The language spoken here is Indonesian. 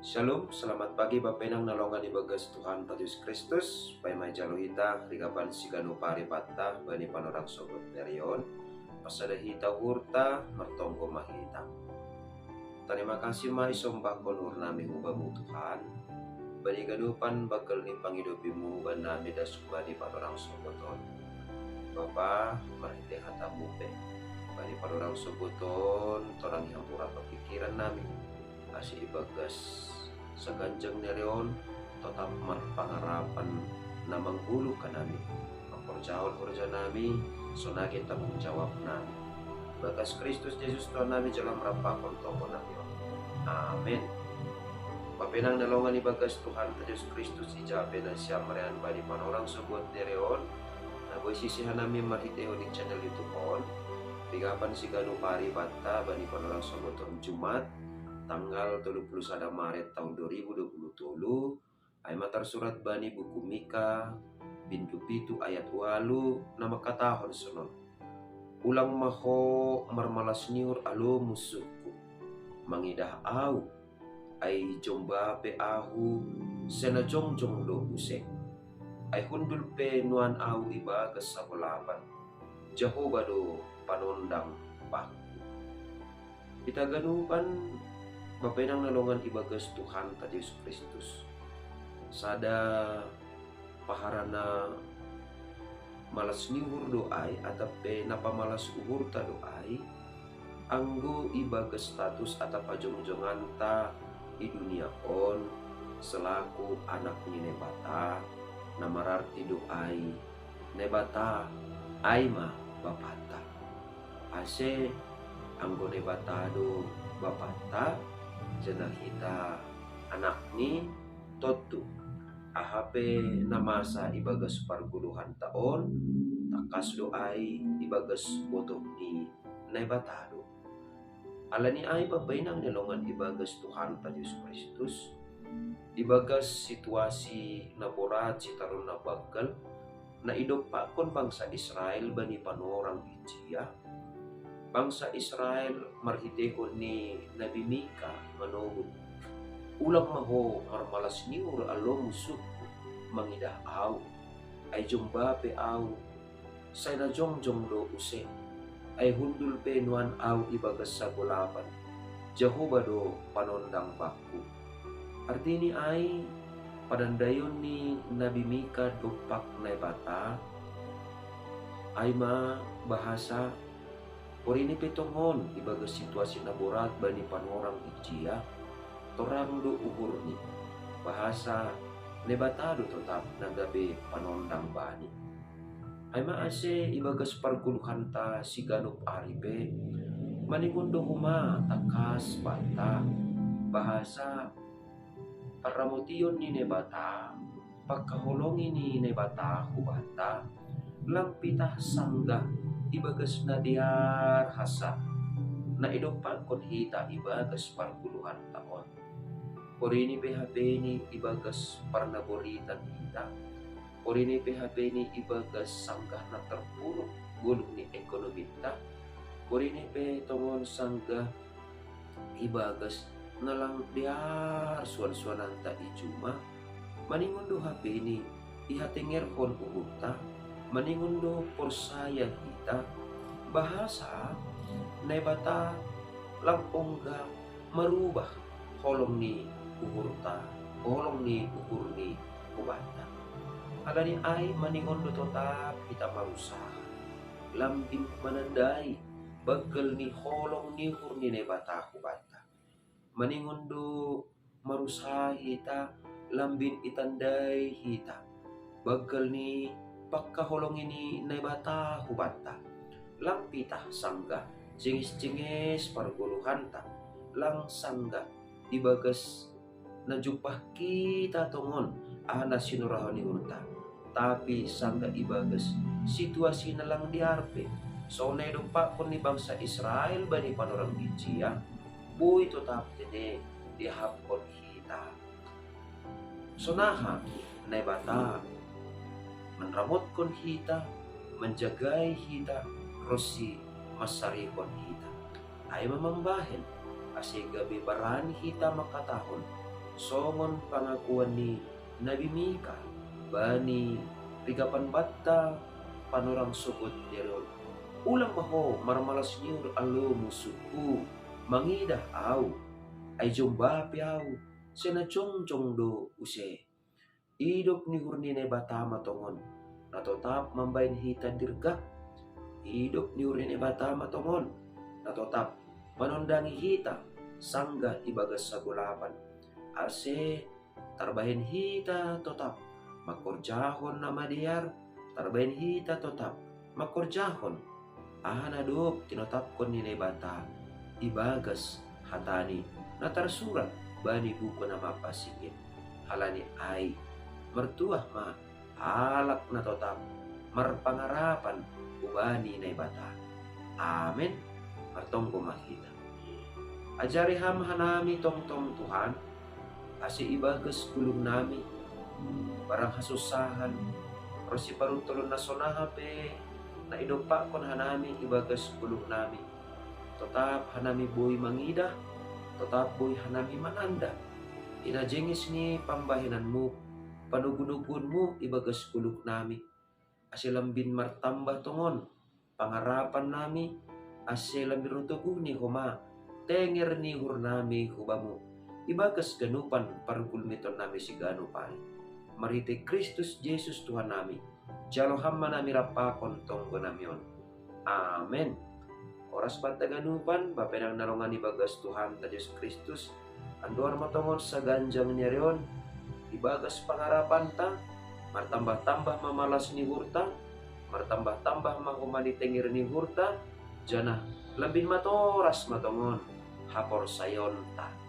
Shalom, selamat pagi Bapenang nalongan ibagas Tuhan Yesus Kristus. Pai mai jalohita, rigapan sigano pari patta, bani panorang sobat darion. Pasada hita hurta, mertonggo mahita. Terima kasih mai sombah konur nami hubamu Tuhan. Bani ganupan bakal ni pangidopimu ban nami dasuk bani panorang soboton. Bapa, marite hatamu pe. Bani panorang soboton, torang yang pura pikiran nami. Asih ibagas seganjang nereon tetap pangarapan na manggulu ka nami memperjauh kerja nami sonagi tanggung jawab nami bagas Kristus Yesus Tuhan nami jalan merapakon toko nami. Amin. Papenang nalongan ibagas Tuhan Yesus Kristus ijabe na siya marian bani panorang sebut nereon na boy sisihan nami mahiteo di channel YouTube on bigapan si ganu pari bata bani panorang sebut Jumat tanggal 31 Maret tahun 2020 ay matar surat bani buku Mika bintu pitu ayat walu nama katahon sunon ulang maho marmalas niur alo musuhku mangidah au ay jomba pe ahu sena jongjong lo useng ay hundul pe nuan au iba kesabolapan Jehovah do panondang pak kita ganupan Bapenang nalongan ibagas Tuhan Yesus Kristus. Sada paharana malas niur doai atape napa malas uhur ta doai anggo ibagas status atapa jongjongan ta di dunia on selaku anak ni nebata namararti doai nebata aima bapata ase anggo nebata do bapata jenah kita anak ni totu ahape namasa ibagas parguluhan taon takas doai ibagas botoh ni nebatado alani ay papainang nilongan ibagas Tuhan Yesus Kristus ibagas situasi na borat si taron na bagal na idopakon bangsa Israel bani panorang Ijia bangsa Israel marhitehon ni Nabi Mika manohod ulang maho marmalas niur alo musuh mangidah aw ay jomba pe aw say na jongjong lo useng ay hundul pe nuan aw ibagas sa gulapan Jehovah do panondang baku artini ay padandayon ni Nabi Mika dupak na bata ay ma bahasa Orini petongon ibagas situasi na borat bani panorang Ijia torang do uhur ni bahasa nebatado tetap nagabe panondang bani ay maase ibagas parguluhan ta si ganup aripe manigundo huma takas bata bahasa paramotion ni nebata pagkahulongin ni nebata hubata lampitah sangga ibagas na diar hasa na idopan kon hita ibagas parpuluhan taon. Orini PHP ni ibagas parnaboritan hita. Orini PHP ni ibagas sanggah na terpuruk gulong ni ekonomita. Orini pe tongon sanggah ibagas nalang diar suan-suanan ta ijuma. Maningundo HP ni ihatinger kon uhuta. Maningundo porsaya kita bahasa nebata lampongga merubah holong ni uhurta holong ni ukur ni kubata alani ay maningondo tetap kita marusaha lambing manandai bagel ni holong ni ukur ni nebata kubata maningondo marusaha kita lambin itandai kita bagel ni pagkaholong ini nebata hubata lampitah sangga jengis-jengis parguluhan ta lang sangga ibagas najupah kita tongon ana sinurahon ni urta tapi sangga ibagas situasi na lang diarpe so naidumpa kon ni bangsa Israel bani panorang Ijia buhay tetap tene dihapkon kita sonaha nebata menramot kon hita, menjagai hita, rosi masarikon hita. Ay mamambahin, kasi gabi barani hita makatahon, songon pangakuan ni Nabi Mika bani rigapan batta panorang sugot deron ulang maho marmalas niur alo musuku mangidah au ay jumba piau sena cong do use idop ni hurnine batama tongon na totap mambain hita dirga hidup ni hurnine batama tongon na totap manondangi hita sangga ibagas sagulapan ase tarbahin hita totap makorjahon na madiar tarbahin hita totap makorjahon anadop tinotapkon ni bata ibagas hatani na tarsurat bani buku na mapasigit halani ay mertuah ma halak na totap marpangarapan ubani na bata amen martonggo makita ajari ham hanami tong Tuhan asi ibagas kulung nami barang hasusahan rosi parutulon na sonahape na idopa kon hanami ibagas kulung nami tetap hanami boy mangidah tetap boy hanami mananda inajengis ni pambahinanmu panugunugunmu ibagas kulung nami asilambin martambah tongon pangarapan nami asilambin rutuguni homa tenger ni hurnami hubamu ibagas ganupan pargulmiton nami si ganupan marite Kristus Yesus Tuhan nami jalo hamma nami rapakon tonggo namion amen oras bata ganupan bapenang nalongan ibagas Tuhan ta Yesus Kristus anduar matongon sa ganjang nyarion ibagas pangarapan ta martambah-tambah mamalas ni hurta martambah-tambah mahumani tengir ni hurta jana labin matoras matongon hapor sayon ta